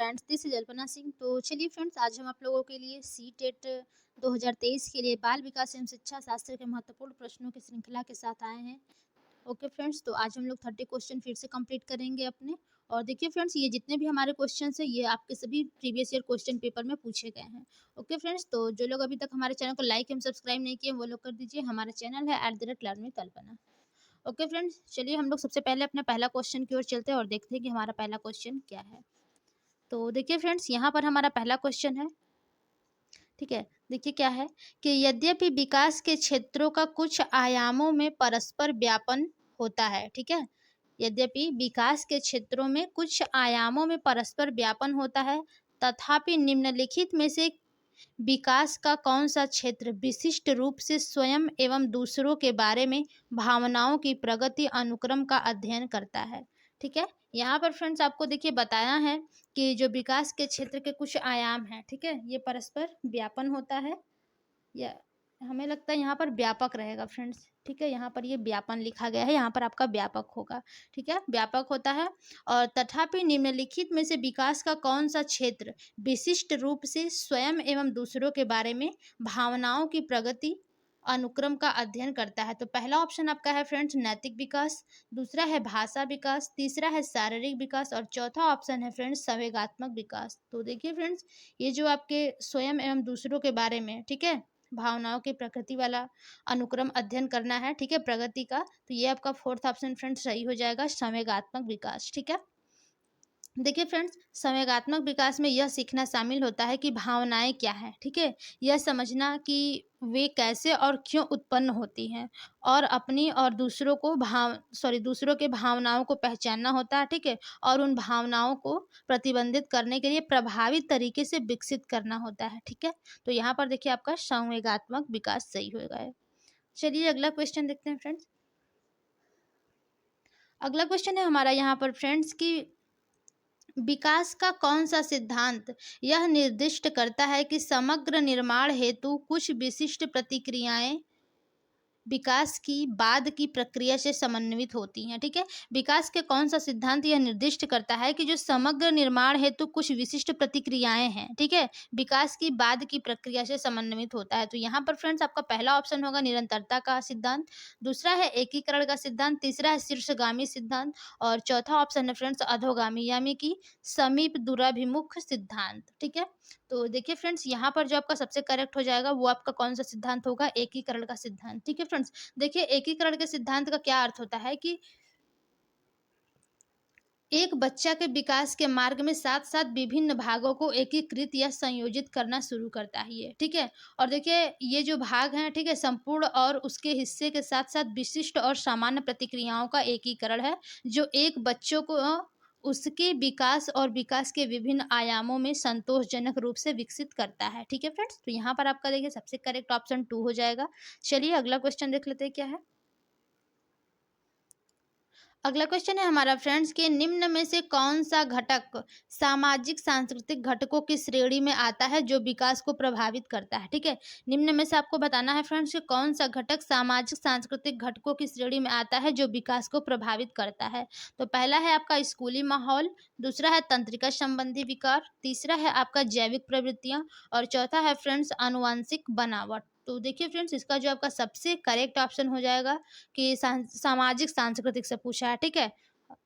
Friends, this is Alpana Singh. तो चलिए friends, आज हम आप लोगों के लिए सी टेट 2023 के लिए बाल विकास एवं शिक्षा शास्त्र के महत्वपूर्ण प्रश्नों की श्रृंखला के साथ आए हैं। ओके फ्रेंड्स, तो आज हम लोग 30 क्वेश्चन फिर से कंप्लीट करेंगे अपने। और देखिए फ्रेंड्स, ये जितने भी हमारे क्वेश्चन हैं ये आपके सभी प्रीवियस ईयर क्वेश्चन पेपर में पूछे गए हैं। ओके फ्रेंड्स, तो जो लोग अभी तक हमारे चैनल को लाइक एवं सब्सक्राइब नहीं किए वो लोग कर दीजिए। हमारा चैनल है @लर्न ओके फ्रेंड्स, चलिए हम लोग सबसे पहले अपने पहला क्वेश्चन की ओर चलते हैं और देखते हैं कि हमारा पहला क्वेश्चन क्या है। तो देखिए फ्रेंड्स, यहाँ पर हमारा पहला क्वेश्चन है। ठीक है, देखिए क्या है कि यद्यपि विकास के क्षेत्रों का कुछ आयामों में परस्पर व्यापन होता है। ठीक है, यद्यपि विकास के क्षेत्रों में कुछ आयामों में परस्पर व्यापन होता है, तथापि निम्नलिखित में से विकास का कौन सा क्षेत्र विशिष्ट रूप से स्वयं एवं दूसरों के बारे में भावनाओं की प्रगति अनुक्रम का अध्ययन करता है। ठीक है, यहाँ पर फ्रेंड्स आपको देखिए बताया है कि जो विकास के क्षेत्र के कुछ आयाम हैं, ठीक है, ये परस्पर व्यापन होता है, या हमें लगता है यहाँ पर व्यापक रहेगा फ्रेंड्स। ठीक है, यहाँ पर ये व्यापन लिखा गया है, यहाँ पर आपका व्यापक होगा। ठीक है, व्यापक होता है। और तथापि निम्नलिखित में से विकास का कौन सा क्षेत्र विशिष्ट रूप से स्वयं एवं दूसरों के बारे में भावनाओं की प्रगति अनुक्रम का अध्ययन करता है। तो पहला ऑप्शन आपका है फ्रेंड्स नैतिक विकास, दूसरा है भाषा विकास, तीसरा है शारीरिक विकास और चौथा ऑप्शन है फ्रेंड्स संवेगात्मक विकास। तो देखिए फ्रेंड्स, ये जो आपके स्वयं एवं दूसरों के बारे में, ठीक है, भावनाओं की प्रकृति वाला अनुक्रम अध्ययन करना है, ठीक है, प्रगति का, तो ये आपका फोर्थ ऑप्शन फ्रेंड्स सही हो जाएगा, संवेगात्मक विकास। ठीक है, देखिए फ्रेंड्स, संवेगात्मक विकास में यह सीखना शामिल होता है कि भावनाएं क्या हैं। ठीक है, यह समझना कि वे कैसे और क्यों उत्पन्न होती हैं, और अपनी और दूसरों के भावनाओं को पहचानना होता है। ठीक है, और उन भावनाओं को प्रतिबंधित करने के लिए प्रभावी तरीके से विकसित करना होता है। ठीक है, तो यहाँ पर देखिए आपका संवेगात्मक विकास सही होगा है। चलिए अगला क्वेश्चन देखते हैं फ्रेंड्स। अगला क्वेश्चन है हमारा यहाँ पर फ्रेंड्स की विकास का कौन सा सिद्धांत यह निर्दिष्ट करता है कि समग्र निर्माण हेतु कुछ विशिष्ट प्रतिक्रियाएं विकास की बाद की प्रक्रिया से समन्वित होती हैं। ठीक है, विकास के कौन सा सिद्धांत यह निर्दिष्ट करता है कि जो समग्र निर्माण हेतु कुछ विशिष्ट प्रतिक्रियाएं हैं, ठीक है, विकास की बाद की प्रक्रिया से समन्वित होता है। तो यहाँ पर फ्रेंड्स आपका पहला ऑप्शन होगा निरंतरता का सिद्धांत, दूसरा है एकीकरण का सिद्धांत, तीसरा है शीर्षगामी सिद्धांत और चौथा ऑप्शन है फ्रेंड्स अधोगामी यानी कि समीप दूराभिमुख सिद्धांत। ठीक है, तो देखिए फ्रेंड्स, यहाँ पर जो आपका सबसे करेक्ट हो जाएगा वो आपका कौन सा सिद्धांत होगा, एकीकरण का सिद्धांत। ठीक है फ्रेंड्स, देखिए एकीकरण के सिद्धांत का क्या अर्थ होता है कि एक बच्चा के विकास के मार्ग में साथ साथ विभिन्न भागों को एकीकृत या संयोजित करना शुरू करता है ये। ठीक है, और देखिए ये जो भाग हैं, ठीक है, संपूर्ण और उसके हिस्से के साथ साथ विशिष्ट और सामान्य प्रतिक्रियाओं का एकीकरण है, जो एक बच्चों को उसके विकास और विकास के विभिन्न आयामों में संतोषजनक रूप से विकसित करता है। ठीक है फ्रेंड्स, तो यहाँ पर आपका देखिए सबसे करेक्ट ऑप्शन 2 हो जाएगा। चलिए अगला क्वेश्चन देख लेते हैं क्या है। अगला क्वेश्चन है हमारा फ्रेंड्स के निम्न में से कौन सा घटक सामाजिक सांस्कृतिक घटकों की श्रेणी में आता है जो विकास को प्रभावित करता है। ठीक है, निम्न में से आपको बताना है फ्रेंड्स कि कौन सा घटक सामाजिक सांस्कृतिक घटकों की श्रेणी में आता है जो विकास को प्रभावित करता है। तो पहला है आपका स्कूली माहौल, दूसरा है तंत्रिका संबंधी विकार, तीसरा है आपका जैविक प्रवृत्तियां और चौथा है फ्रेंड्स आनुवंशिक बनावट। तो देखिए फ्रेंड्स, इसका जो आपका सबसे करेक्ट ऑप्शन हो जाएगा कि सामाजिक सांस्कृतिक से पूछा है। ठीक है,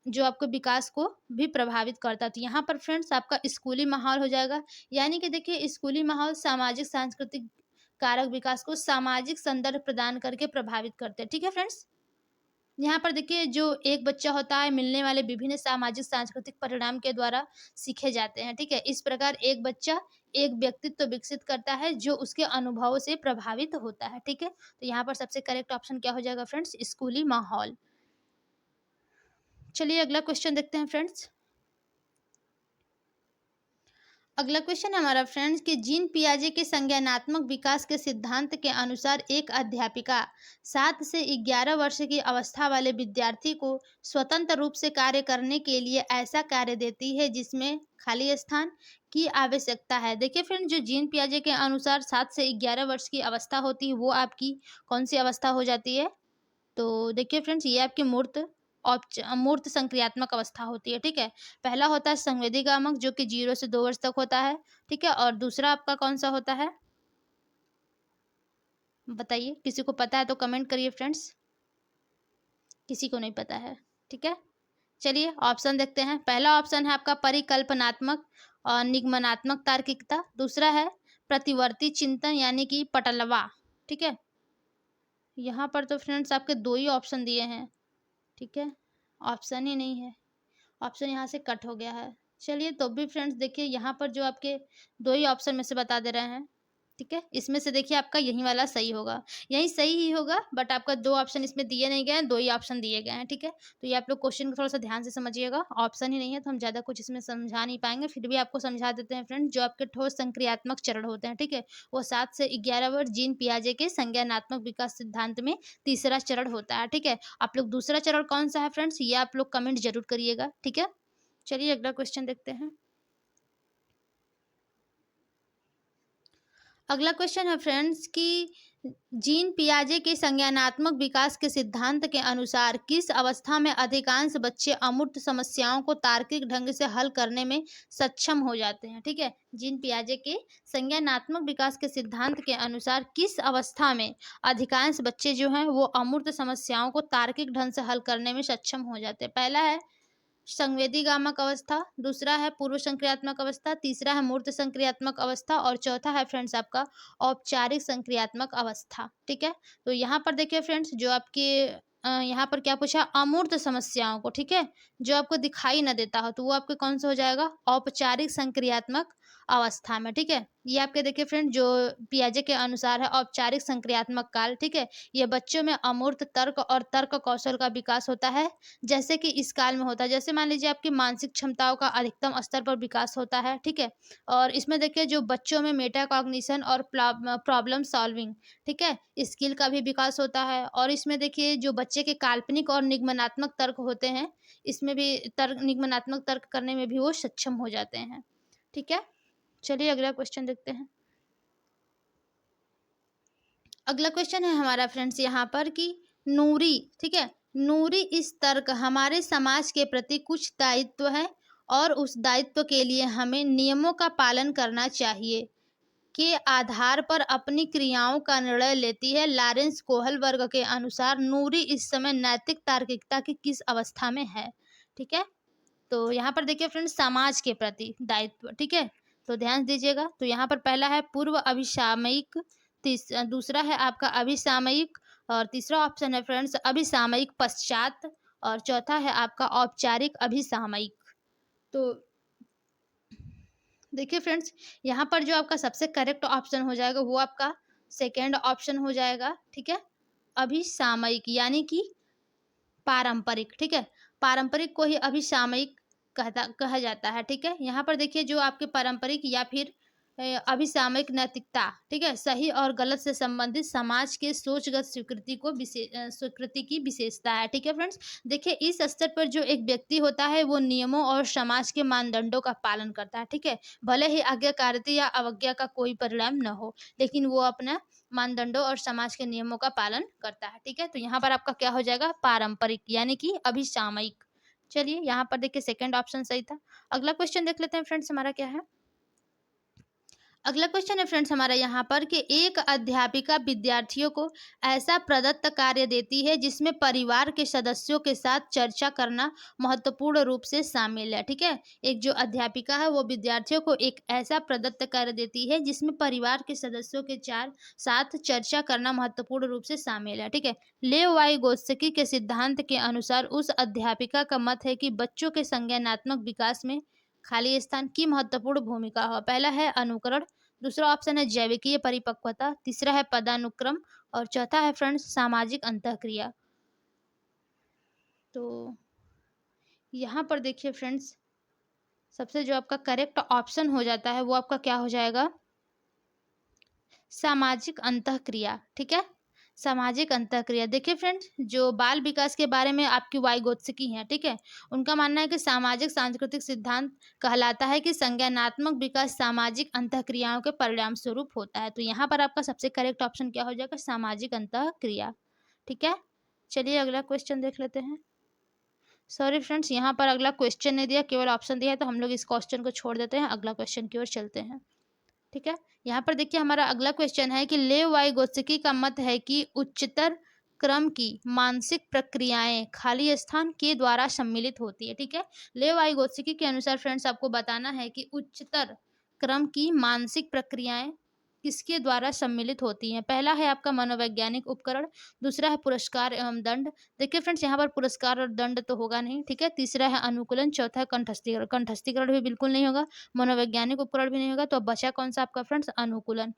जो आपके विकास को भी प्रभावित करता है। तो यहाँ पर फ्रेंड्स आपका स्कूली माहौल हो जाएगा, यानी कि देखिए स्कूली माहौल सामाजिक सांस्कृतिक कारक विकास को सामाजिक संदर्भ प्रदान करके प्रभावित करते हैं। ठीक है फ्रेंड्स, यहाँ पर देखिए जो एक बच्चा होता है मिलने वाले विभिन्न सामाजिक सांस्कृतिक परिणाम के द्वारा सीखे जाते हैं। ठीक है, इस प्रकार एक बच्चा एक व्यक्तित्व विकसित करता है जो उसके अनुभवों से प्रभावित होता है। ठीक है, तो यहाँ पर सबसे करेक्ट ऑप्शन क्या हो जाएगा फ्रेंड्स, स्कूली माहौल। चलिए अगला क्वेश्चन देखते हैं फ्रेंड्स। अगला क्वेश्चन है हमारा फ्रेंड्स कि जीन पियाजे के संज्ञानात्मक विकास के सिद्धांत के अनुसार एक अध्यापिका 7 से 11 वर्ष की अवस्था वाले विद्यार्थी को स्वतंत्र रूप से कार्य करने के लिए ऐसा कार्य देती है जिसमें खाली स्थान की आवश्यकता है। देखिए फ्रेंड्स, जो जीन पियाजे के अनुसार 7 से 11 वर्ष की अवस्था होती है वो आपकी कौन सी अवस्था हो जाती है। तो देखिए फ्रेंड्स, ये आपकी मूर्त मूर्त संक्रियात्मक अवस्था होती है, ठीक है। पहला होता है संवेदीगामक जो कि 0 से 2 वर्ष तक होता है, ठीक है। और दूसरा आपका कौन-सा होता है? बताइए, किसी को पता है तो कमेंट करिए फ्रेंड्स, किसी को नहीं पता है, ठीक है। चलिए ऑप्शन देखते हैं। पहला ऑप्शन है आपका परिकल्पनात्मक और निगमनात्मक तार्किकता, दूसरा है प्रतिवर्ती चिंतन यानी कि पटलवा, ठीक है। यहाँ पर तो फ्रेंड्स आपके 2 ही ऑप्शन दिए हैं, ठीक है, ऑप्शन ही नहीं है, ऑप्शन यहाँ से कट हो गया है। चलिए तो भी फ्रेंड्स देखिए यहाँ पर जो आपके 2 ही ऑप्शन में से बता दे रहे हैं, ठीक है। इसमें से देखिए आपका यही वाला सही होगा, यही सही ही होगा, बट आपका 2 ऑप्शन इसमें दिए नहीं गए हैं, 2 ही ऑप्शन दिए गए हैं, ठीक है। तो ये आप लोग क्वेश्चन को थोड़ा-सा ध्यान से समझिएगा, ऑप्शन ही नहीं है तो हम ज़्यादा कुछ इसमें समझा नहीं पाएँगे, फिर भी आपको समझा देते हैं फ्रेंड्स। जो आपके ठोस संक्रियात्मक चरण होते हैं, ठीक है, वो 7 से 11 वर्ष जीन पियाजे के संज्ञानात्मक विकास सिद्धांत में तीसरा चरण होता है, ठीक है। आप लोग दूसरा चरण कौन-सा है फ्रेंड्स, ये आप लोग कमेंट ज़रूर करिएगा, ठीक है। चलिए अगला क्वेश्चन देखते हैं। अगला क्वेश्चन है फ्रेंड्स कि जीन पियाजे के संज्ञानात्मक विकास के सिद्धांत के अनुसार किस अवस्था में अधिकांश बच्चे अमूर्त समस्याओं को तार्किक ढंग से हल करने में सक्षम हो जाते हैं, ठीक है। जीन पियाजे के संज्ञानात्मक विकास के सिद्धांत के अनुसार किस अवस्था में अधिकांश बच्चे जो हैं वो अमूर्त समस्याओं को तार्किक ढंग से हल करने में सक्षम हो जाते हैं। पहला है संवेदीगामक अवस्था, दूसरा है पूर्व संक्रियात्मक अवस्था, तीसरा है मूर्त संक्रियात्मक अवस्था और चौथा है फ्रेंड्स आपका औपचारिक संक्रियात्मक अवस्था, ठीक है। तो यहाँ पर देखिए फ्रेंड्स जो आपके यहाँ पर क्या पूछा, अमूर्त समस्याओं को, ठीक है, जो आपको दिखाई ना देता हो तो वो आपके कौन सा हो जाएगा, औपचारिक संक्रियात्मक अवस्था में, ठीक है। ये आपके देखिए फ्रेंड जो पियाजे के अनुसार है औपचारिक संक्रियात्मक काल, ठीक है। ये बच्चों में अमूर्त तर्क और तर्क कौशल का विकास होता है जैसे कि इस काल में होता है। जैसे मान लीजिए आपकी मानसिक क्षमताओं का अधिकतम स्तर पर विकास होता है, ठीक है। और इसमें देखिए जो बच्चों में मेटाकॉग्निशन और प्रॉब्लम सॉल्विंग, ठीक है, स्किल का भी विकास होता है। और इसमें देखिए जो बच्चे के काल्पनिक और निगमनात्मक तर्क होते हैं, इसमें भी तर्क निगमनात्मक तर्क करने में भी वो सक्षम हो जाते हैं, ठीक है। चलिए अगला क्वेश्चन देखते हैं। अगला क्वेश्चन है हमारा फ्रेंड्स यहाँ पर कि नूरी, ठीक है, नूरी इस तर्क हमारे समाज के प्रति कुछ दायित्व है और उस दायित्व के लिए हमें नियमों का पालन करना चाहिए के आधार पर अपनी क्रियाओं का निर्णय लेती है। लॉरेंस कोहल वर्ग के अनुसार नूरी इस समय नैतिक तार्किकता की किस अवस्था में है, ठीक है। तो यहाँ पर देखिए फ्रेंड्स समाज के प्रति दायित्व, ठीक है, तो ध्यान दीजिएगा। तो यहाँ पर पहला है पूर्व अभिसामयिक, दूसरा है आपका अभिसामयिक और तीसरा ऑप्शन है फ्रेंड्स अभिसामयिक पश्चात और चौथा है आपका औपचारिक अभिसामयिक। तो देखिए फ्रेंड्स यहाँ पर जो आपका सबसे करेक्ट ऑप्शन हो जाएगा वो आपका सेकेंड ऑप्शन हो जाएगा, ठीक है, अभिसामयिक यानी कि पारंपरिक, ठीक है, पारंपरिक को ही अभिसामयिक कहा जाता है, ठीक है। यहाँ पर देखिए जो आपके पारंपरिक या फिर अभिसामयिक नैतिकता, ठीक है, सही और गलत से संबंधित समाज के सोचगत स्वीकृति को स्वीकृति की विशेषता है, ठीक है फ्रेंड्स। देखिए इस स्तर पर जो एक व्यक्ति होता है वो नियमों और समाज के मानदंडों का पालन करता है, ठीक है, भले ही आज्ञाकारिता या अवज्ञा का कोई परिणाम न हो, लेकिन वो अपना मानदंडों और समाज के नियमों का पालन करता है, ठीक है। तो यहाँ पर आपका क्या हो जाएगा, पारंपरिक यानी कि अभिसामयिक। चलिए यहाँ पर देखिए सेकंड ऑप्शन सही था। अगला क्वेश्चन देख लेते हैं फ्रेंड्स हमारा क्या है। अगला क्वेश्चन है फ्रेंड्स हमारा यहाँ पर कि एक अध्यापिका विद्यार्थियों को ऐसा प्रदत्त कार्य देती है जिसमें परिवार के सदस्यों के साथ चर्चा करना महत्वपूर्ण रूप से शामिल है, ठीक है। एक जो अध्यापिका है वो विद्यार्थियों को एक ऐसा प्रदत्त कार्य देती है जिसमें परिवार के सदस्यों के साथ चर्चा करना महत्वपूर्ण रूप से शामिल है, ठीक है। लेव वाइगोत्स्की के सिद्धांत के अनुसार उस अध्यापिका का मत है कि बच्चों के संज्ञानात्मक विकास में खाली स्थान की महत्वपूर्ण भूमिका हो। पहला है अनुकरण, दूसरा ऑप्शन है जैविकीय परिपक्वता, तीसरा है पदानुक्रम और चौथा है फ्रेंड्स सामाजिक अंतःक्रिया। तो यहाँ पर देखिए फ्रेंड्स सबसे जो आपका करेक्ट ऑप्शन हो जाता है वो आपका क्या हो जाएगा, सामाजिक अंतःक्रिया, ठीक है, सामाजिक अंतःक्रिया। देखिए फ्रेंड्स जो बाल विकास के बारे में आपकी वाइगोत्स्की हैं, ठीक है, उनका मानना है कि सामाजिक सांस्कृतिक सिद्धांत कहलाता है कि संज्ञानात्मक विकास सामाजिक अंतःक्रियाओं के परिणाम स्वरूप होता है। तो यहाँ पर आपका सबसे करेक्ट ऑप्शन क्या हो जाएगा, सामाजिक अंतःक्रिया, ठीक है। चलिए अगला क्वेश्चन देख लेते हैं। सॉरी फ्रेंड्स, यहाँ पर अगला क्वेश्चन नहीं दिया, केवल ऑप्शन दिया है, तो हम लोग इस क्वेश्चन को छोड़ देते हैं, अगला क्वेश्चन की ओर चलते हैं। ठीक है, यहाँ पर देखिए हमारा अगला क्वेश्चन है कि लेव वाइगोत्स्की का मत है कि उच्चतर क्रम की मानसिक प्रक्रियाएं खाली स्थान के द्वारा सम्मिलित होती है। ठीक है, लेव वाइगोत्स्की के अनुसार फ्रेंड्स आपको बताना है कि उच्चतर क्रम की मानसिक प्रक्रियाएं किसके द्वारा सम्मिलित होती हैं। पहला है आपका मनोवैज्ञानिक उपकरण, दूसरा है पुरस्कार एवं दंड। देखिए फ्रेंड्स, यहाँ पर पुरस्कार और दंड तो होगा नहीं। ठीक है, तीसरा है अनुकूलन, चौथा है कंठस्थीकरण। कंठस्थीकरण भी बिल्कुल नहीं होगा, मनोवैज्ञानिक उपकरण भी नहीं होगा, तो अब बचा कौन सा आपका फ्रेंड्स, अनुकूलन।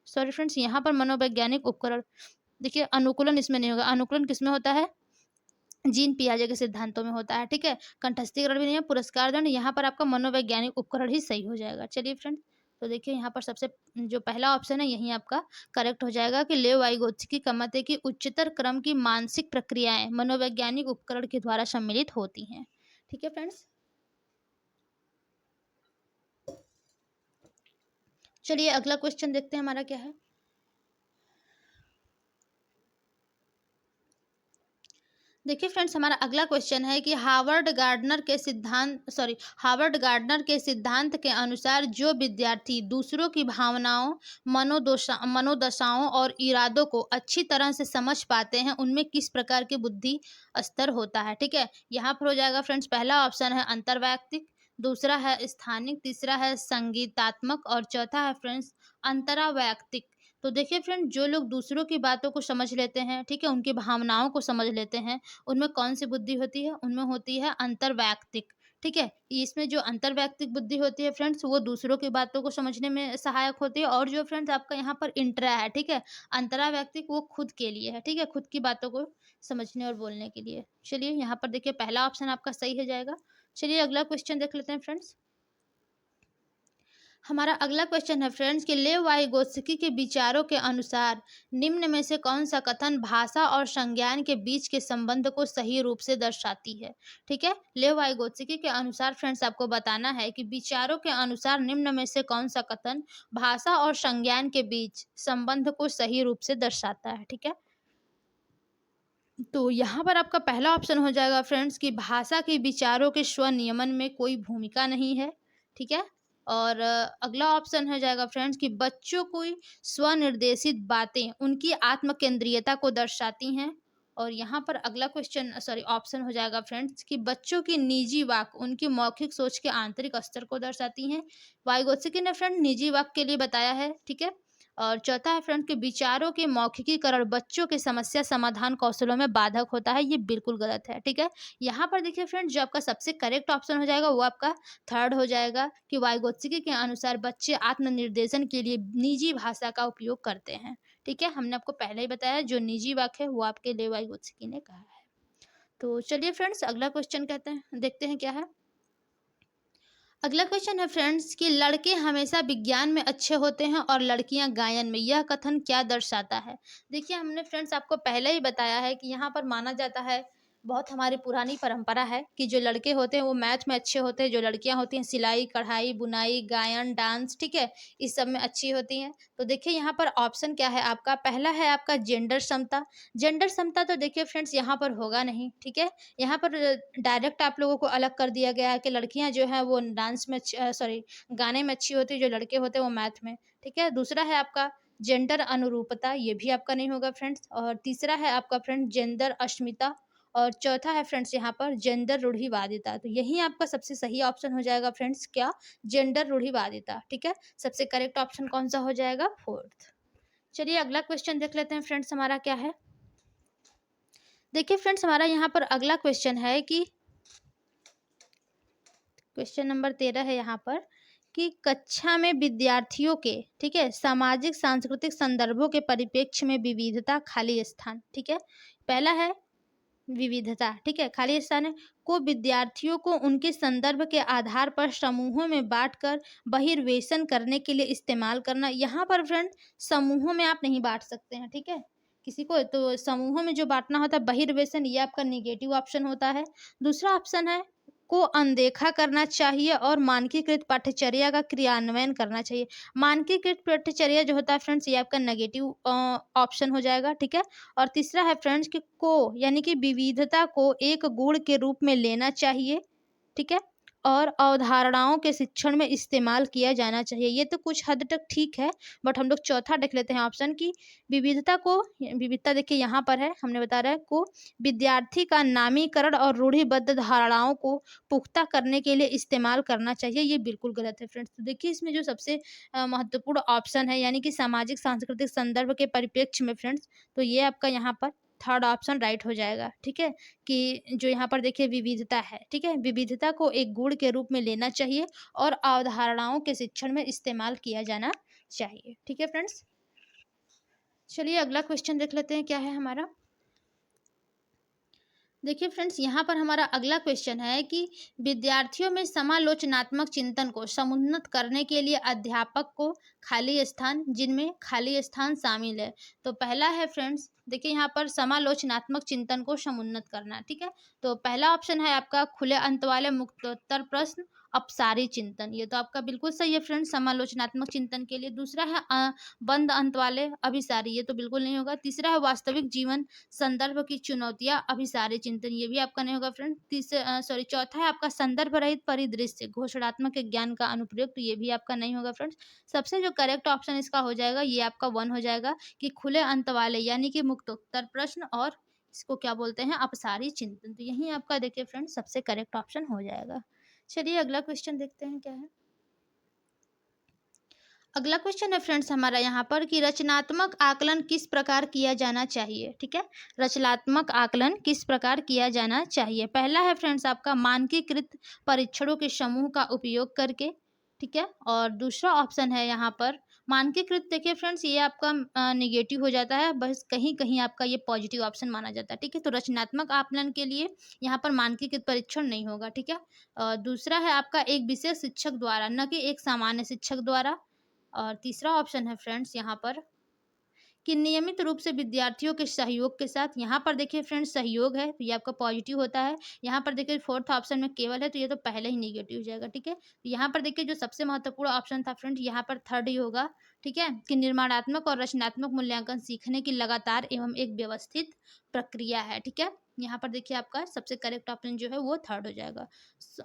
सॉरी फ्रेंड्स, यहाँ पर मनोवैज्ञानिक उपकरण, देखिए अनुकूलन इसमें नहीं होगा। अनुकूलन किसमें होता है, जीन पियाजे के सिद्धांतों में होता है। ठीक है, कंठस्थीकरण भी नहीं है, पुरस्कार दंड, यहाँ पर आपका मनोवैज्ञानिक उपकरण ही सही हो जाएगा। चलिए फ्रेंड्स, तो देखिए यहाँ पर सबसे जो पहला ऑप्शन है यही आपका करेक्ट हो जाएगा कि लेव वाइगोत्स्की का मत है कि उच्चतर क्रम की मानसिक प्रक्रियाएं मनोवैज्ञानिक उपकरण के द्वारा सम्मिलित होती हैं। ठीक है फ्रेंड्स, चलिए अगला क्वेश्चन देखते हैं हमारा क्या है। देखिए फ्रेंड्स, हमारा अगला क्वेश्चन है कि हार्वर्ड गार्डनर के सिद्धांत के अनुसार जो विद्यार्थी दूसरों की भावनाओं, मनोदशाओं और इरादों को अच्छी तरह से समझ पाते हैं, उनमें किस प्रकार की बुद्धि स्तर होता है। ठीक है, यहाँ पर हो जाएगा फ्रेंड्स, पहला ऑप्शन है अंतर्वैयक्तिक, दूसरा है स्थानिक, तीसरा है संगीतात्मक और चौथा है फ्रेंड्स अंतरावैयक्तिक। तो देखिए फ्रेंड, जो लोग दूसरों की बातों को समझ लेते हैं, ठीक है, उनकी भावनाओं को समझ लेते हैं, उनमें कौन सी बुद्धि होती है, उनमें होती है अंतर्वैयक्तिक। ठीक है, इसमें जो अंतर्वैयक्तिक बुद्धि होती है फ्रेंड्स, वो दूसरों की बातों को समझने में सहायक होती है, और जो फ्रेंड्स आपका यहाँ पर इंट्रा है, ठीक है, अंतरावैयक्तिक, वो खुद के लिए है। ठीक है, खुद की बातों को समझने और बोलने के लिए। चलिए यहाँ पर देखिए पहला ऑप्शन आपका सही हो जाएगा। चलिए अगला क्वेश्चन देख लेते हैं फ्रेंड्स। हमारा अगला क्वेश्चन है फ्रेंड्स कि लेव वाइगोत्स्की के विचारों के अनुसार निम्न में से कौन सा कथन भाषा और संज्ञान के बीच के संबंध को सही रूप से दर्शाती है। ठीक है, लेव वाइगोत्स्की के अनुसार फ्रेंड्स आपको बताना है कि विचारों के अनुसार निम्न में से कौन सा कथन भाषा और संज्ञान के बीच संबंध को सही रूप से दर्शाता है। ठीक है, तो यहाँ पर आपका पहला ऑप्शन हो जाएगा फ्रेंड्स कि भाषा के विचारों के स्वनियमन में कोई भूमिका नहीं है। ठीक है, और अगला ऑप्शन हो जाएगा फ्रेंड्स कि बच्चों को स्वनिर्देशित बातें उनकी आत्मकेंद्रियता को दर्शाती हैं। और यहाँ पर अगला ऑप्शन हो जाएगा फ्रेंड्स कि बच्चों की निजी वाक उनकी मौखिक सोच के आंतरिक स्तर को दर्शाती हैं। वाइगोत्स्की ने फ्रेंड निजी वाक के लिए बताया है। ठीक है, और चौथा है फ्रेंड के विचारों के मौखिकीकरण बच्चों के समस्या समाधान कौशलों में बाधक होता है, ये बिल्कुल गलत है। ठीक है, यहाँ पर देखिए फ्रेंड, जो आपका सबसे करेक्ट ऑप्शन हो जाएगा वो आपका थर्ड हो जाएगा कि वाइगोत्स्की के अनुसार बच्चे आत्मनिर्देशन के लिए निजी भाषा का उपयोग करते हैं। ठीक है, हमने आपको पहले ही बताया जो निजी वाक्य है वो आपके लिए वाइगोत्स्की ने कहा है। तो चलिए फ्रेंड्स अगला क्वेश्चन कहते हैं, देखते हैं क्या है। अगला क्वेश्चन है फ्रेंड्स कि लड़के हमेशा विज्ञान में अच्छे होते हैं और लड़कियां गायन में, यह कथन क्या दर्शाता है। देखिए हमने फ्रेंड्स आपको पहले ही बताया है कि यहाँ पर माना जाता है, बहुत हमारी पुरानी परंपरा है कि जो लड़के होते हैं वो मैथ में अच्छे होते हैं, जो लड़कियां होती हैं सिलाई कढ़ाई बुनाई गायन डांस, ठीक है, इस सब में अच्छी होती हैं। तो देखिए यहाँ पर ऑप्शन क्या है आपका, पहला है आपका जेंडर समता। जेंडर समता तो देखिए फ्रेंड्स यहाँ पर होगा नहीं। ठीक है, यहाँ पर डायरेक्ट आप लोगों को अलग कर दिया गया है कि लड़कियां जो है वो डांस में गाने में अच्छी होती है, जो लड़के होते हैं वो मैथ में। ठीक है, दूसरा है आपका जेंडर अनुरूपता, ये भी आपका नहीं होगा फ्रेंड्स, और तीसरा है आपका फ्रेंड जेंडर अस्मिता, और चौथा है फ्रेंड्स यहाँ पर जेंडर रूढ़िवादिता। तो यही आपका सबसे सही ऑप्शन हो जाएगा फ्रेंड्स, क्या, जेंडर रूढ़िवादिता। ठीक है, सबसे करेक्ट ऑप्शन कौन सा हो जाएगा, फोर्थ। चलिए अगला क्वेश्चन देख लेते हैं फ्रेंड्स, हमारा क्या है। देखिए फ्रेंड्स, हमारा यहाँ पर अगला क्वेश्चन है कि क्वेश्चन नंबर 13 है यहाँ पर कि कक्षा में विद्यार्थियों के, ठीक है, सामाजिक सांस्कृतिक संदर्भों के परिप्रेक्ष्य में विविधता खाली स्थान। ठीक है, पहला है विविधता, ठीक है, खाली स्थान है को विद्यार्थियों को उनके संदर्भ के आधार पर समूहों में बांटकर बहिर्वेशन करने के लिए इस्तेमाल करना। यहाँ पर फ्रेंड समूहों में आप नहीं बांट सकते हैं। ठीक है, किसी को तो समूहों में जो बांटना होता है बहिर्वेशन, ये आपका निगेटिव ऑप्शन होता है। दूसरा ऑप्शन है को अनदेखा करना चाहिए और मानकीकृत पाठ्यचर्या का क्रियान्वयन करना चाहिए। मानकीकृत पाठ्यचर्या जो होता है फ्रेंड्स, ये आपका नेगेटिव ऑप्शन हो जाएगा, ठीक है। और तीसरा है फ्रेंड्स कि को यानी कि विविधता को एक गुण के रूप में लेना चाहिए, ठीक है। और अवधारणाओं के शिक्षण में इस्तेमाल किया जाना चाहिए। ये तो कुछ हद तक ठीक है, बट हम लोग चौथा देख लेते हैं ऑप्शन की विविधता देखिए यहाँ पर है, हमने बता रहा है को विद्यार्थी का नामीकरण और रूढ़िबद्ध धारणाओं को पुख्ता करने के लिए इस्तेमाल करना चाहिए। ये बिल्कुल गलत है फ्रेंड्स। तो देखिए इसमें जो सबसे महत्वपूर्ण ऑप्शन है यानी कि सामाजिक सांस्कृतिक संदर्भ के परिप्रेक्ष्य में फ्रेंड्स, तो ये आपका यहाँ पर थर्ड ऑप्शन राइट हो जाएगा, ठीक है। कि जो यहाँ पर देखिए विविधता है, ठीक है, विविधता को एक गुण के रूप में लेना चाहिए और अवधारणाओं के शिक्षण में इस्तेमाल किया जाना चाहिए, ठीक है फ्रेंड्स। चलिए अगला क्वेश्चन देख लेते हैं क्या है हमारा। देखिए फ्रेंड्स यहाँ पर हमारा अगला क्वेश्चन है कि विद्यार्थियों में समालोचनात्मक चिंतन को समुन्नत करने के लिए अध्यापक को खाली स्थान, जिनमें खाली स्थान शामिल है। तो पहला है फ्रेंड्स, देखिए यहाँ पर समालोचनात्मक चिंतन को समुन्नत करना, ठीक है। तो पहला ऑप्शन है आपका खुले अंत वाले मुक्तोत्तर प्रश्न अपसारी चिंतन, ये तो आपका बिल्कुल सही है फ्रेंड्स समालोचनात्मक चिंतन के लिए। दूसरा है बंद अंत वाले अभिसारी, ये तो बिल्कुल नहीं होगा। तीसरा है वास्तविक जीवन संदर्भ की चुनौतियां अभिसारी चिंतन, ये भी आपका नहीं होगा फ्रेंड। चौथा है आपका संदर्भ रहित परिदृश्य घोषणात्मक ज्ञान का अनुप्रयोग, तो ये भी आपका नहीं होगा फ्रेंड्स। सबसे जो करेक्ट ऑप्शन इसका हो जाएगा ये आपका 1 हो जाएगा कि खुले अंत वाले यानी कि मुक्तोत्तर प्रश्न और इसको क्या बोलते हैं अपसारी चिंतन, तो यही आपका देखिए फ्रेंड्स सबसे करेक्ट ऑप्शन हो जाएगा। चलिए अगला क्वेश्चन देखते हैं क्या है। अगला क्वेश्चन है फ्रेंड्स हमारा यहाँ पर कि रचनात्मक आकलन किस प्रकार किया जाना चाहिए, ठीक है। रचनात्मक आकलन किस प्रकार किया जाना चाहिए। पहला है फ्रेंड्स आपका मानकीकृत परीक्षणों के समूह का उपयोग करके, ठीक है। और दूसरा ऑप्शन है यहाँ पर मानकीकृत, देखिए फ्रेंड्स ये आपका निगेटिव हो जाता है, बस कहीं कहीं आपका ये पॉजिटिव ऑप्शन माना जाता है, ठीक है। तो रचनात्मक आकलन के लिए यहाँ पर मानकीकृत परीक्षण नहीं होगा, ठीक है। दूसरा है आपका एक विशेष शिक्षक द्वारा, न कि एक सामान्य शिक्षक द्वारा। और तीसरा ऑप्शन है फ्रेंड्स यहाँ पर कि नियमित रूप से विद्यार्थियों के सहयोग के साथ, यहाँ पर देखिए फ्रेंड्स सहयोग है तो ये आपका पॉजिटिव होता है। यहाँ पर देखिए फोर्थ ऑप्शन में केवल है तो ये तो पहले ही निगेटिव हो जाएगा, ठीक है। तो यहाँ पर देखिए जो सबसे महत्वपूर्ण ऑप्शन था फ्रेंड्स यहाँ पर थर्ड ही होगा, ठीक है। कि निर्माणात्मक और रचनात्मक मूल्यांकन सीखने की लगातार एवं एक व्यवस्थित प्रक्रिया है, ठीक है। यहाँ पर देखिए आपका सबसे करेक्ट ऑप्शन जो है वो थर्ड हो जाएगा।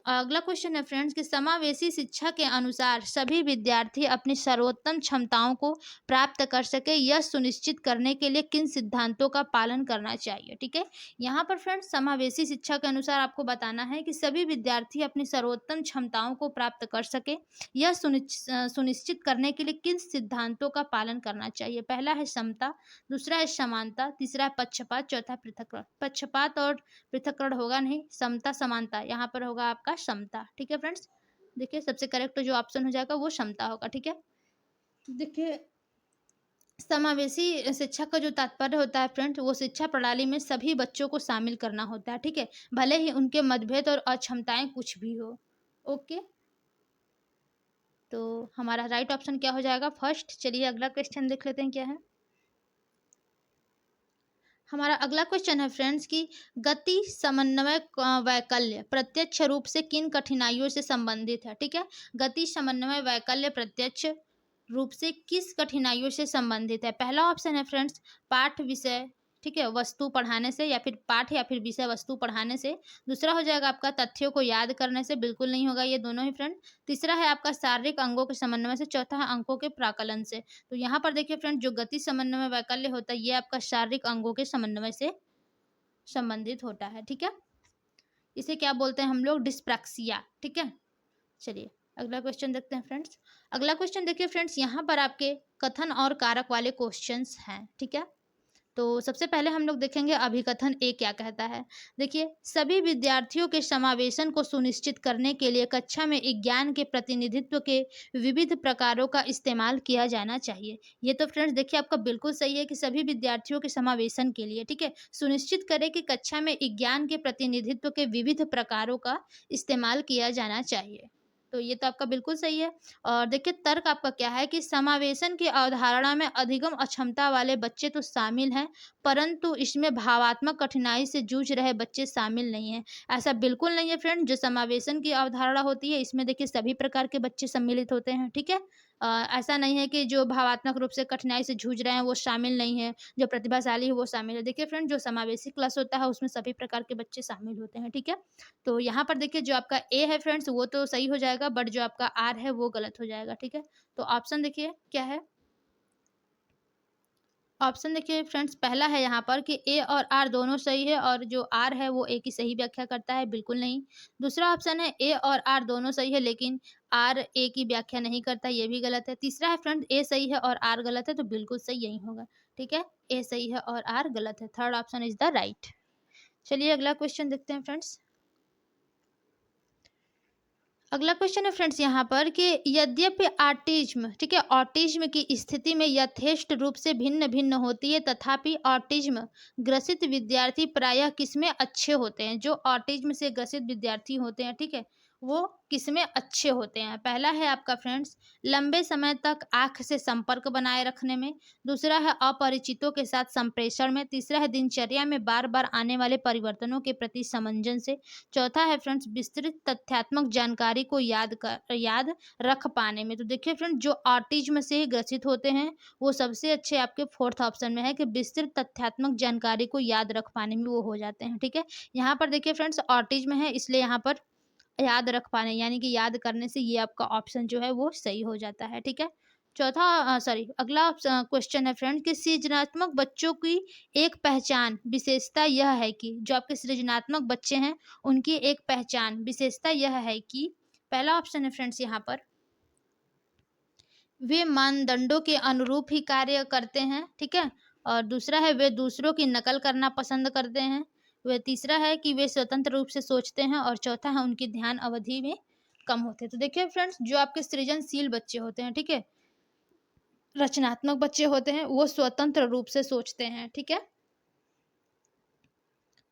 अगला क्वेश्चन है फ्रेंड्स कि समावेशी शिक्षा के अनुसार सभी विद्यार्थी अपनी सर्वोत्तम क्षमताओं को प्राप्त कर सके यह सुनिश्चित करने के लिए किन सिद्धांतों का पालन करना चाहिए, ठीक है। यहाँ पर फ्रेंड्स समावेशी शिक्षा के अनुसार आपको बताना है कि सभी विद्यार्थी अपनी सर्वोत्तम क्षमताओं को प्राप्त कर सके यह सुनिश्चित करने के लिए किन सिद्धांतों का पालन करना चाहिए। पहला है समता, दूसरा है समानता, तीसरा है पक्षपात, चौथा पृथक्करण। पक्षपात और पृथक्करण होगा नहीं, समता समानता, यहाँ पर होगा आपका समता, ठीक है फ्रेंड्स। देखिए सबसे करेक्ट जो ऑप्शन हो जाएगा वो समता होगा, ठीक है। देखिए समावेशी शिक्षा का जो तात्पर्य होता है फ्रेंड्स वो शिक्षा प्रणाली में सभी बच्चों को शामिल करना होता है, ठीक है, भले ही उनके मतभेद और अक्षमताएं कुछ भी हो। ओके, तो हमारा राइट ऑप्शन क्या हो जाएगा फर्स्ट। चलिए अगला क्वेश्चन देख लेते हैं क्या है। हमारा अगला क्वेश्चन है फ्रेंड्स कि गति समन्वय वैकल्य प्रत्यक्ष रूप से किन कठिनाइयों से संबंधित है, ठीक है। गति समन्वय वैकल्य प्रत्यक्ष रूप से किस कठिनाइयों से संबंधित है। पहला ऑप्शन है फ्रेंड्स पाठ विषय, ठीक है, वस्तु पढ़ाने से या फिर पाठ या फिर विषय वस्तु पढ़ाने से। दूसरा हो जाएगा आपका तथ्यों को याद करने से, बिल्कुल नहीं होगा ये दोनों ही फ्रेंड। तीसरा है आपका शारीरिक अंगों के समन्वय से, चौथा है अंकों के प्राकलन से। तो यहाँ पर देखिए फ्रेंड जो गति समन्वय वैकल्य होता है ये आपका शारीरिक अंगों के समन्वय से संबंधित होता है, ठीक है। इसे क्या बोलते हैं हम लोग डिस्प्रैक्सिया, ठीक है। चलिए अगला क्वेश्चन देखते हैं फ्रेंड्स। अगला क्वेश्चन देखिए फ्रेंड्स यहाँ पर आपके कथन और कारक वाले क्वेश्चंस हैं, ठीक है। तो सबसे पहले हम लोग देखेंगे अभिकथन ए क्या कहता है। देखिए सभी विद्यार्थियों के समावेशन को सुनिश्चित करने के लिए कक्षा में ज्ञान के प्रतिनिधित्व के विविध प्रकारों का इस्तेमाल किया जाना चाहिए। ये तो फ्रेंड्स देखिए आपका बिल्कुल सही है कि सभी विद्यार्थियों के समावेशन के लिए, ठीक है, सुनिश्चित करें कि कक्षा में ज्ञान के प्रतिनिधित्व के विविध प्रकारों का इस्तेमाल किया जाना चाहिए। तो ये तो आपका बिल्कुल सही है। और देखिए तर्क आपका क्या है कि समावेशन की अवधारणा में अधिगम अक्षमता वाले बच्चे तो शामिल हैं, परंतु इसमें भावात्मक कठिनाई से जूझ रहे बच्चे शामिल नहीं हैं। ऐसा बिल्कुल नहीं है फ्रेंड, जो समावेशन की अवधारणा होती है इसमें देखिए सभी प्रकार के बच्चे सम्मिलित होते हैं, ठीक है? ऐसा नहीं है कि जो भावात्मक रूप से कठिनाई से जूझ रहे हैं वो शामिल नहीं है, जो प्रतिभाशाली है वो शामिल है। देखिए फ्रेंड, जो समावेशी क्लास होता है उसमें सभी प्रकार के बच्चे शामिल होते हैं, ठीक है? तो यहाँ पर देखिए जो आपका ए है फ्रेंड्स वो तो सही हो जाएगा, बट जो आपका आर है वो गलत हो जाएगा, ठीक है? तो ऑप्शन देखिए क्या है? ऑप्शन देखिए फ्रेंड्स, पहला है यहाँ पर कि ए और आर दोनों सही है और जो आर है वो ए की सही व्याख्या करता है, बिल्कुल नहीं। दूसरा ऑप्शन है ए और आर दोनों सही है लेकिन आर ए की व्याख्या नहीं करता, ये भी गलत है। तीसरा है फ्रेंड, ए सही है और आर गलत है, तो बिल्कुल सही यही होगा, ठीक है? ए सही है और आर गलत है। Third option is the right. चलिए अगला क्वेश्चन देखते हैं फ्रेंड्स। अगला क्वेश्चन है फ्रेंड्स यहाँ पर कि यद्यपि ऑटिज्म, ठीक है, ऑटिज्म की स्थिति में यथेष्ट रूप से भिन्न भिन्न होती है, तथापि ऑटिज्म ग्रसित विद्यार्थी प्रायः किसमें अच्छे होते हैं? जो ऑटिज्म से ग्रसित विद्यार्थी होते हैं, ठीक है, वो किसमें अच्छे होते हैं? पहला है आपका फ्रेंड्स, लंबे समय तक आंख से संपर्क बनाए रखने में। दूसरा है अपरिचितों के साथ संप्रेषण में। तीसरा है दिनचर्या में बार बार आने वाले परिवर्तनों के प्रति समंजन से। चौथा है फ्रेंड्स, विस्तृत तथ्यात्मक जानकारी को याद रख पाने में। तो देखिए फ्रेंड, जो ऑटिज्म से ग्रसित होते हैं वो सबसे अच्छे आपके फोर्थ ऑप्शन में है कि विस्तृत तथ्यात्मक जानकारी को याद रख पाने में वो हो जाते हैं, ठीक है? यहाँ पर देखिए फ्रेंड्स, ऑटिज्म है इसलिए यहाँ पर याद रख पाने यानी कि याद करने से ये आपका ऑप्शन जो है वो सही हो जाता है, ठीक है? चौथा सॉरी अगला क्वेश्चन है फ्रेंड कि सृजनात्मक बच्चों की एक पहचान विशेषता यह है कि जो आपके सृजनात्मक बच्चे हैं उनकी एक पहचान विशेषता यह है कि पहला ऑप्शन है फ्रेंड्स यहाँ पर, वे मानदंडों के अनुरूप ही कार्य करते हैं, ठीक है? और दूसरा है वे दूसरों की नकल करना पसंद करते हैं। वे तीसरा है कि वे स्वतंत्र रूप से सोचते हैं और चौथा है उनकी ध्यान अवधि में कम होते हैं। तो देखिए फ्रेंड्स, जो आपके सृजनशील बच्चे होते हैं, ठीक है, रचनात्मक बच्चे होते हैं, वो स्वतंत्र रूप से सोचते हैं, ठीक है?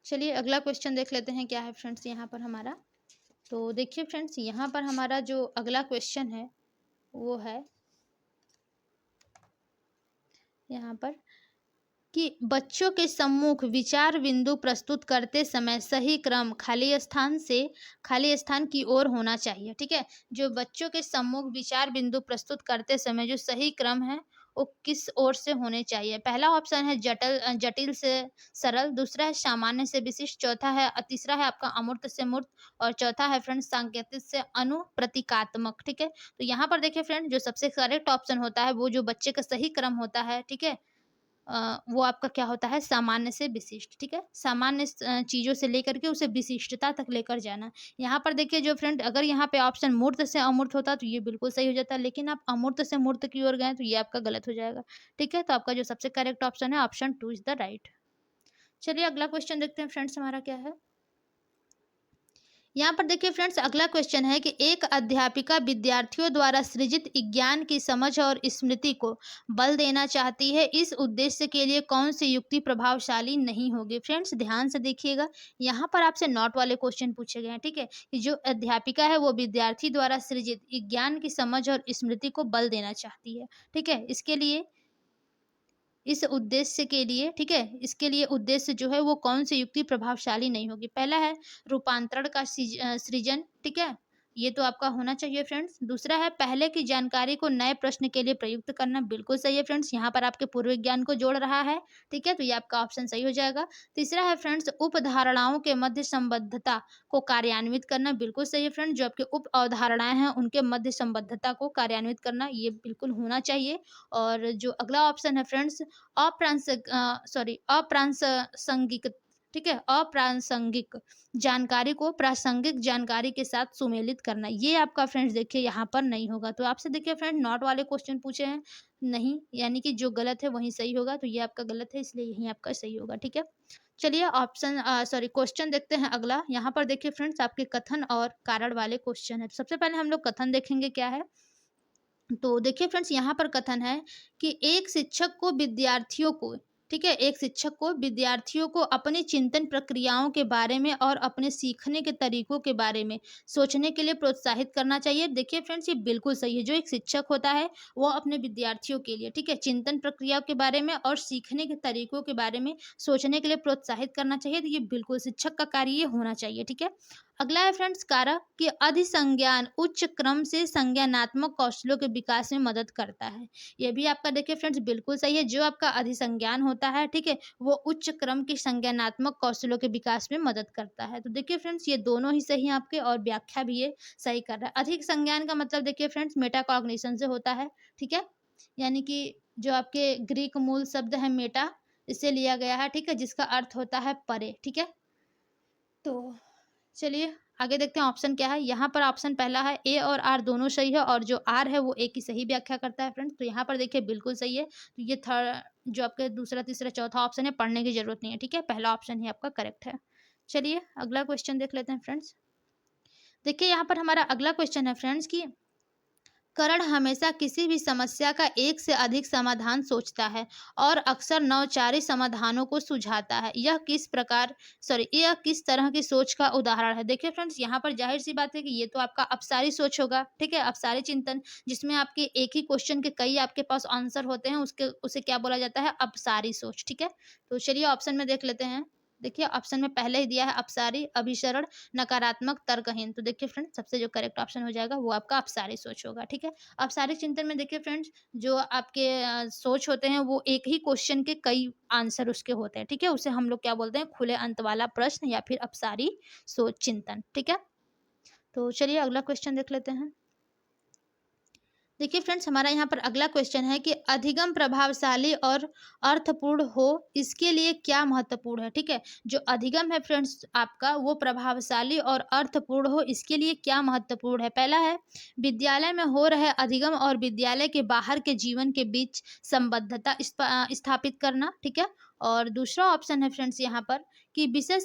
चलिए अगला क्वेश्चन देख लेते हैं क्या है फ्रेंड्स यहाँ पर हमारा। तो देखिए फ्रेंड्स, यहाँ पर हमारा जो अगला क्वेश्चन है वो है यहाँ पर कि बच्चों के सम्मुख विचार बिंदु प्रस्तुत करते समय सही क्रम खाली स्थान की ओर होना चाहिए, ठीक है? जो बच्चों के सम्मुख विचार बिंदु प्रस्तुत करते समय जो सही क्रम है वो किस ओर से होने चाहिए? पहला ऑप्शन है जटिल से सरल। दूसरा है सामान्य से विशिष्ट। चौथा है तीसरा है आपका अमूर्त से मूर्त। और चौथा है फ्रेंड सांकेतिक से अनुप्रतीकात्मक, ठीक है? तो यहाँ पर देखिए फ्रेंड, जो सबसे करेक्ट ऑप्शन होता है वो जो बच्चे का सही क्रम होता है, ठीक है, वो आपका क्या होता है, सामान्य से विशिष्ट, ठीक है? सामान्य चीज़ों से लेकर के उसे विशिष्टता तक लेकर जाना। यहाँ पर देखिए जो फ्रेंड, अगर यहाँ पे ऑप्शन मूर्त से अमूर्त होता तो ये बिल्कुल सही हो जाता, लेकिन आप अमूर्त से मूर्त की ओर गए तो ये आपका गलत हो जाएगा, ठीक है? तो आपका जो सबसे करेक्ट ऑप्शन है ऑप्शन 2 इज द राइट। चलिए अगला क्वेश्चन देखते हैं फ्रेंड्स हमारा क्या है। यहाँ पर देखिए फ्रेंड्स, अगला क्वेश्चन है कि एक अध्यापिका विद्यार्थियों द्वारा सृजित ज्ञान की समझ और स्मृति को बल देना चाहती है, इस उद्देश्य के लिए कौन सी युक्ति प्रभावशाली नहीं होगी? फ्रेंड्स ध्यान से देखिएगा, यहाँ पर आपसे नॉट वाले क्वेश्चन पूछे गए हैं, ठीक है? कि जो अध्यापिका है वो विद्यार्थी द्वारा सृजित ज्ञान की समझ और स्मृति को बल देना चाहती है, ठीक है? इसके लिए इस उद्देश्य के लिए, ठीक है, इसके लिए उद्देश्य जो है वो कौन सी युक्ति प्रभावशाली नहीं होगी? पहला है रूपांतरण का सृजन, ठीक है, ये तो आपका होना चाहिए फ्रेंड्स। दूसरा है पहले की जानकारी को नए प्रश्न के लिए प्रयुक्त करना, बिल्कुल सही है फ्रेंड्स, यहाँ पर आपके पूर्व ज्ञान को जोड़ रहा है, ठीक है, तो ये आपका ऑप्शन सही हो जाएगा। तीसरा है फ्रेंड्स उपधारणाओं के मध्य संबद्धता को कार्यान्वित करना, बिल्कुल सही है फ्रेंड, जो आपके उप अवधारणाएं हैं उनके मध्य संबद्धता को कार्यान्वित करना, ये बिल्कुल होना चाहिए। और जो अगला ऑप्शन है फ्रेंड्स अप्रासंगिक, ठीक है, अप्रासंगिक जानकारी को प्रासंगिक जानकारी के साथ सुमेलित करना, ये आपका फ्रेंड्स देखिए यहाँ पर नहीं होगा। तो आपसे देखिए फ्रेंड नॉट वाले क्वेश्चन पूछे हैं, नहीं, यानी कि जो गलत है वही सही होगा, तो ये आपका गलत है इसलिए यही आपका सही होगा, ठीक है? चलिए क्वेश्चन देखते हैं अगला। यहाँ पर देखिए फ्रेंड्स, आपके कथन और कारण वाले क्वेश्चन है। तो सबसे पहले हम लोग कथन देखेंगे क्या है। तो देखिए फ्रेंड्स, यहाँ पर कथन है कि एक शिक्षक को विद्यार्थियों को ठीक है, एक शिक्षक को विद्यार्थियों को अपनी चिंतन प्रक्रियाओं के बारे में और अपने सीखने के तरीकों के बारे में सोचने के लिए प्रोत्साहित करना चाहिए। देखिए फ्रेंड्स, ये बिल्कुल सही है। जो एक शिक्षक होता है वो अपने विद्यार्थियों के लिए, ठीक है, चिंतन प्रक्रियाओं के बारे में और सीखने के तरीकों के बारे में सोचने के लिए प्रोत्साहित करना चाहिए। तो ये बिल्कुल शिक्षक का कार्य ये होना चाहिए। ठीक है, अगला है फ्रेंड्स कारक कि अधिसंज्ञान उच्च क्रम से संज्ञानात्मक कौशलों के विकास में मदद करता है। ये भी आपका देखिए फ्रेंड्स बिल्कुल सही है। जो आपका अधिसंज्ञान होता है, ठीक है, वो उच्च क्रम की संज्ञानात्मक कौशलों के विकास में मदद करता है। तो देखिए फ्रेंड्स, ये दोनों ही सही हैं आपके, और व्याख्या भी ये सही कर रहा है। अधिक संज्ञान का मतलब देखिए फ्रेंड्स मेटाकॉग्निशन से होता है। ठीक है, यानी कि जो आपके ग्रीक मूल शब्द है मेटा, इससे लिया गया है। ठीक है, जिसका अर्थ होता है परे। ठीक है, तो चलिए आगे देखते हैं ऑप्शन क्या है। यहाँ पर ऑप्शन पहला है ए और आर दोनों सही है, और जो आर है वो ए की सही व्याख्या करता है फ्रेंड्स। तो यहाँ पर देखिए बिल्कुल सही है। तो ये थर्ड जो आपके दूसरा तीसरा चौथा ऑप्शन है, पढ़ने की जरूरत नहीं है। ठीक है, पहला ऑप्शन ही आपका करेक्ट है। चलिए अगला क्वेश्चन देख लेते हैं फ्रेंड्स। देखिए यहाँ पर हमारा अगला क्वेश्चन है फ्रेंड्स कि करण हमेशा किसी भी समस्या का एक से अधिक समाधान सोचता है और अक्सर नौचारी समाधानों को सुझाता है। यह किस तरह की सोच का उदाहरण है। देखिए फ्रेंड्स, यहाँ पर जाहिर सी बात है कि ये तो आपका अपसारी सोच होगा। ठीक है, अपसारी चिंतन, जिसमें आपके एक ही क्वेश्चन के कई आपके पास आंसर होते हैं, उसके उसे क्या बोला जाता है, अपसारी सोच। ठीक है, तो चलिए ऑप्शन में देख लेते हैं। देखिए ऑप्शन में पहले ही दिया है अपसारी, अभिसरण, नकारात्मक, तर्कहीन। तो देखिए फ्रेंड्स, सबसे जो करेक्ट ऑप्शन हो जाएगा वो आपका अपसारी सोच होगा। ठीक है, अपसारी चिंतन में देखिए फ्रेंड्स, जो आपके सोच होते हैं वो एक ही क्वेश्चन के कई आंसर उसके होते हैं। ठीक है, उसे हम लोग क्या बोलते हैं, खुले अंत वाला प्रश्न या फिर अपसारी सोच चिंतन। ठीक है, तो चलिए अगला क्वेश्चन देख लेते हैं। देखिए फ्रेंड्स, हमारा यहाँ पर अगला क्वेश्चन है कि अधिगम प्रभावशाली और अर्थपूर्ण हो इसके लिए क्या महत्वपूर्ण है। ठीक है, जो अधिगम है फ्रेंड्स आपका, वो प्रभावशाली और अर्थपूर्ण हो इसके लिए क्या महत्वपूर्ण है। पहला है विद्यालय में हो रहे अधिगम और विद्यालय के बाहर के जीवन के बीच संबद्धता स्थापित करना। ठीक है, और दूसरा ऑप्शन है फ्रेंड्स यहाँ पर कि विषय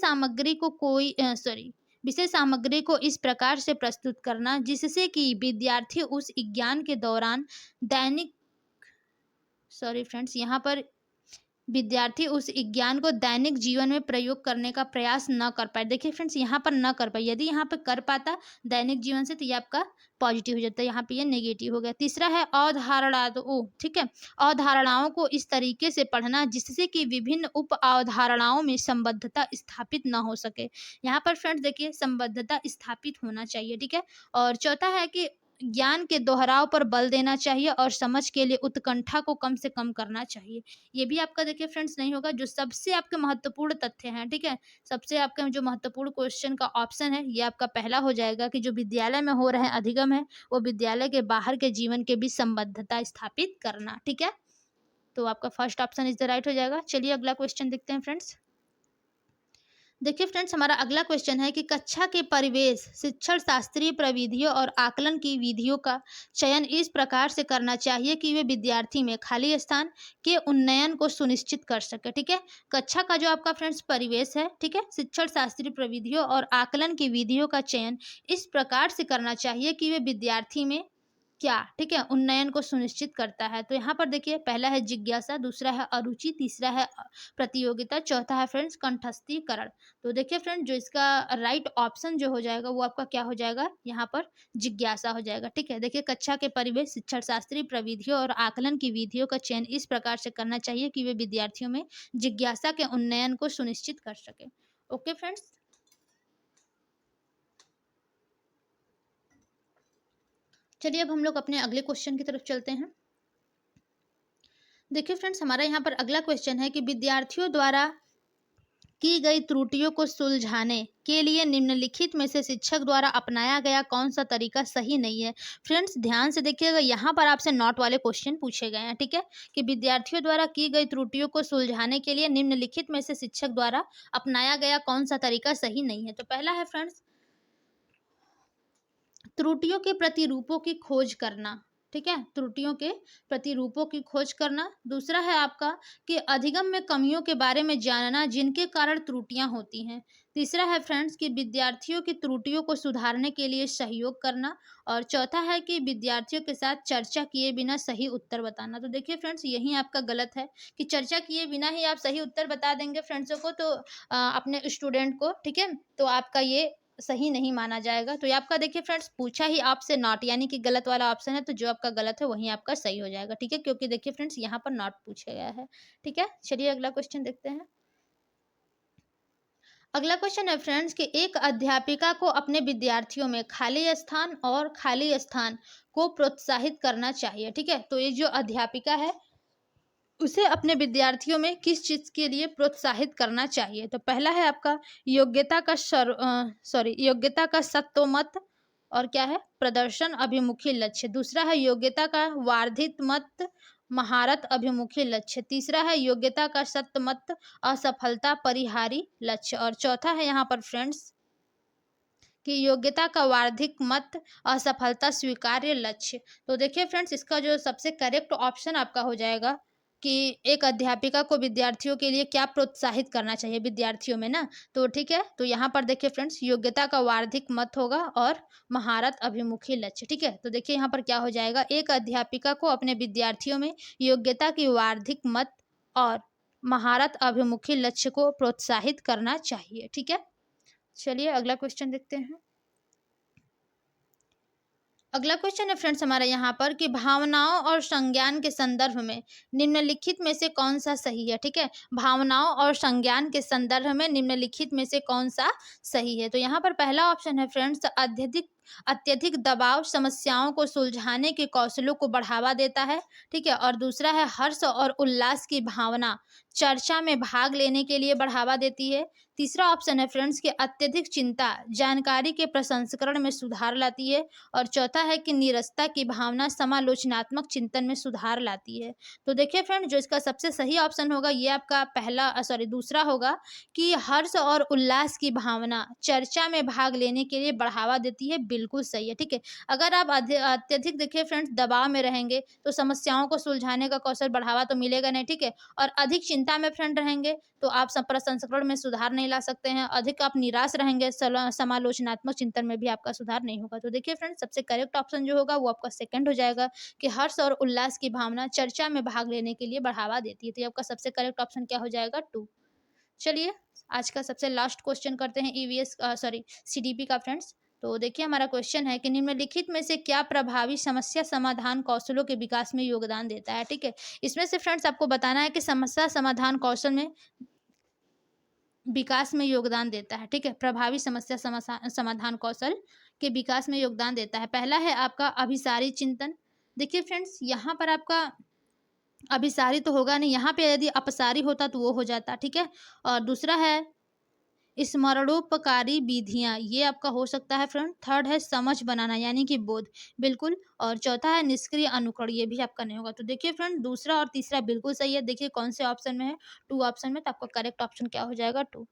सामग्री को इस प्रकार से प्रस्तुत करना जिससे कि विद्यार्थी उस ज्ञान के दौरान दैनिक सॉरी फ्रेंड्स यहाँ पर विद्यार्थी उस ज्ञान को दैनिक जीवन में प्रयोग करने का प्रयास न कर पाए। देखिए फ्रेंड्स, यहाँ पर न कर पाए, यदि यहाँ पर कर पाता दैनिक जीवन से तो ये आपका पॉजिटिव हो जाता है, यहाँ पे ये नेगेटिव हो गया। तीसरा है अवधारणा, तो ओ ठीक है, अवधारणाओं को इस तरीके से पढ़ना जिससे कि विभिन्न उप अवधारणाओं में संबद्धता स्थापित न हो सके। यहाँ पर फ्रेंड्स देखिए संबद्धता स्थापित होना चाहिए। ठीक है, और चौथा है कि ज्ञान के दोहराव पर बल देना चाहिए और समझ के लिए उत्कंठा को कम से कम करना चाहिए। ये भी आपका देखिए फ्रेंड्स नहीं होगा। जो सबसे आपके महत्वपूर्ण तथ्य हैं, ठीक है, सबसे आपका जो महत्वपूर्ण क्वेश्चन का ऑप्शन है ये आपका पहला हो जाएगा कि जो विद्यालय में हो रहे अधिगम है वो विद्यालय के बाहर के जीवन के बीच संबद्धता स्थापित करना। ठीक है, तो आपका first option is the right हो जाएगा। चलिए अगला क्वेश्चन देखते हैं फ्रेंड्स। देखिए फ्रेंड्स, हमारा अगला क्वेश्चन है कि कक्षा के परिवेश शिक्षण शास्त्रीय प्रविधियों और आकलन की विधियों का चयन इस प्रकार से करना चाहिए कि वे विद्यार्थी में खाली स्थान के उन्नयन को सुनिश्चित कर सके। ठीक है, कक्षा का जो आपका फ्रेंड्स परिवेश है, ठीक है, शिक्षण शास्त्रीय प्रविधियों और आकलन की विधियों का चयन इस प्रकार से करना चाहिए कि वे विद्यार्थी में क्या, ठीक है, उन्नयन को सुनिश्चित करता है। तो यहाँ पर देखिए पहला है जिज्ञासा, दूसरा है अरुचि, तीसरा है प्रतियोगिता, चौथा है फ्रेंड्स कंठस्थीकरण। तो देखिए फ्रेंड, जो इसका राइट ऑप्शन जो हो जाएगा वो आपका क्या हो जाएगा, यहाँ पर जिज्ञासा हो जाएगा। ठीक है, देखिए कक्षा के परिवेश शिक्षण शास्त्रीय प्रविधियों और आकलन की विधियों का चयन इस प्रकार से करना चाहिए कि वे विद्यार्थियों में जिज्ञासा के उन्नयन को सुनिश्चित कर सके। ओके फ्रेंड्स, चलिए अब हम लोग अपने अगले क्वेश्चन की तरफ चलते हैं। देखिए फ्रेंड्स, हमारा यहाँ पर अगला क्वेश्चन है कि विद्यार्थियों द्वारा की गई त्रुटियों को सुलझाने के लिए निम्नलिखित में से शिक्षक द्वारा अपनाया गया कौन सा तरीका सही नहीं है। फ्रेंड्स ध्यान से देखिएगा, यहाँ पर आपसे नॉट वाले क्वेश्चन पूछे गए हैं। ठीक है, कि विद्यार्थियों द्वारा की गई त्रुटियों को सुलझाने के लिए निम्नलिखित में से शिक्षक द्वारा अपनाया गया कौन सा तरीका सही नहीं है। तो पहला है फ्रेंड्स त्रुटियों के प्रतिरूपों की खोज करना। ठीक है, त्रुटियों के प्रतिरूपों की खोज करना। दूसरा है आपका कि अधिगम में कमियों के बारे में जानना जिनके कारण त्रुटियां होती हैं। तीसरा है फ्रेंड्स कि विद्यार्थियों की त्रुटियों को सुधारने के लिए सहयोग करना। और चौथा है कि विद्यार्थियों के साथ चर्चा किए बिना सही उत्तर बताना। तो देखिए फ्रेंड्स, यही आपका गलत है कि चर्चा किए बिना ही आप सही उत्तर बता देंगे फ्रेंड्सों को, तो अपने स्टूडेंट को, ठीक है, तो आपका ये सही नहीं माना जाएगा। तो ये आपका देखिए फ्रेंड्स, पूछा ही आपसे नॉट, यानी कि गलत वाला ऑप्शन है, तो जो आपका गलत है वही आपका सही हो जाएगा। ठीक है, क्योंकि देखिए फ्रेंड्स, यहाँ पर नॉट पूछा गया है। ठीक है, चलिए अगला क्वेश्चन देखते हैं। अगला क्वेश्चन है फ्रेंड्स कि एक अध्यापिका को अपने विद्यार्थियों में खाली स्थान को प्रोत्साहित करना चाहिए। ठीक है, तो ये जो अध्यापिका है उसे अपने विद्यार्थियों में किस चीज के लिए प्रोत्साहित करना चाहिए। तो पहला है आपका योग्यता का सत्वमत, और क्या है, प्रदर्शन अभिमुखी लक्ष्य। दूसरा है योग्यता का वार्धित मत, महारत अभिमुखी लक्ष्य। तीसरा है योग्यता का सत्वमत, असफलता परिहारी लक्ष्य। और चौथा है यहाँ पर फ्रेंड्स कि योग्यता का वार्धिक मत, असफलता स्वीकार्य लक्ष्य। तो देखिए फ्रेंड्स, इसका जो सबसे करेक्ट ऑप्शन आपका हो जाएगा कि एक अध्यापिका को विद्यार्थियों के लिए क्या प्रोत्साहित करना चाहिए विद्यार्थियों में ना। तो ठीक है, तो यहाँ पर देखिए फ्रेंड्स, योग्यता का वार्धिक मत होगा और महारत अभिमुखी लक्ष्य। ठीक है, तो देखिए यहाँ पर क्या हो जाएगा, एक अध्यापिका को अपने विद्यार्थियों में योग्यता की वार्धिक मत और महारत अभिमुखी लक्ष्य को प्रोत्साहित करना चाहिए। ठीक है, चलिए अगला क्वेश्चन देखते हैं। अगला क्वेश्चन है फ्रेंड्स हमारा यहाँ पर कि भावनाओं और संज्ञान के संदर्भ में निम्नलिखित में से कौन सा सही है। ठीक है, भावनाओं और संज्ञान के संदर्भ में निम्नलिखित में से कौन सा सही है। तो यहाँ पर पहला ऑप्शन है फ्रेंड्स, अत्यधिक दबाव समस्याओं को सुलझाने के कौशलों को बढ़ावा देता है। ठीक है, और दूसरा है हर्ष और उल्लास की भावना चर्चा में भाग लेने के लिए बढ़ावा देती है। तीसरा ऑप्शन है फ्रेंड्स कि अत्यधिक चिंता जानकारी के प्रसंस्करण में सुधार लाती है। और चौथा है कि नीरसता की भावना समालोचनात्मक चिंतन में सुधार लाती है। तो देखिए फ्रेंड, जो इसका सबसे सही ऑप्शन होगा ये आपका दूसरा होगा कि हर्ष और उल्लास की भावना चर्चा में भाग लेने के लिए बढ़ावा देती है। बिल्कुल सही है। ठीक है, अगर आप अत्यधिक देखिए फ्रेंड्स दबाव में रहेंगे तो समस्याओं को सुलझाने का कौशल बढ़ावा तो मिलेगा नहीं। ठीक है, और अधिक चिंता में फ्रेंड रहेंगे तो आप प्रसंस्करण में सुधार नहीं ला सकते हैं। अधिक आप निराश रहेंगे, समालोचनात्मक चिंतन में भी आपका सुधार नहीं होगा। तो देखिए फ्रेंड्स, सबसे करेक्ट ऑप्शन जो होगा वो आपका सेकंड हो जाएगा कि हर्ष और उल्लास की भावना चर्चा में भाग लेने के लिए बढ़ावा देती है। तो ये आपका सबसे करेक्ट ऑप्शन क्या हो जाएगा, 2। चलिए आज का सबसे लास्ट क्वेश्चन करते हैं सीडीपी का फ्रेंड्स। तो देखिए हमारा क्वेश्चन है कि निम्नलिखित में से क्या प्रभावी समस्या समाधान कौशलों के विकास में योगदान देता है। ठीक है, इसमें से फ्रेंड्स आपको बताना है कि समस्या समाधान कौशल में विकास में योगदान देता है। ठीक है, प्रभावी समस्या समाधान कौशल के विकास में योगदान देता है। पहला है आपका अभिसारी चिंतन। देखिए फ्रेंड्स, यहाँ पर आपका अभिसारी तो होगा नहीं, यहाँ पे यदि अपसारी होता तो वो हो जाता। ठीक है, और दूसरा है स्मरणोपकारी विधियां, ये आपका हो सकता है फ्रेंड। थर्ड है समझ बनाना यानी कि बोध, बिल्कुल। और चौथा है निष्क्रिय अनुकरण, ये भी आपका नहीं होगा। तो देखिए फ्रेंड, दूसरा और तीसरा बिल्कुल सही है। देखिए कौन से ऑप्शन में है, 2 ऑप्शन में, तो आपका करेक्ट ऑप्शन क्या हो जाएगा, 2।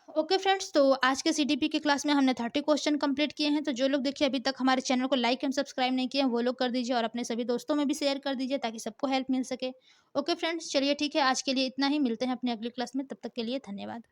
ओके फ्रेंड्स, तो आज के सीडीपी की क्लास में हमने 30 क्वेश्चन कंप्लीट किए हैं। तो जो लोग देखिए अभी तक हमारे चैनल को लाइक एंड सब्सक्राइब नहीं किए हैं वो लोग कर दीजिए, और अपने सभी दोस्तों में भी शेयर कर दीजिए ताकि सबको हेल्प मिल सके। ओके फ्रेंड्स, चलिए ठीक है, आज के लिए इतना ही। मिलते हैं अपने अगली क्लास में, तब तक के लिए धन्यवाद।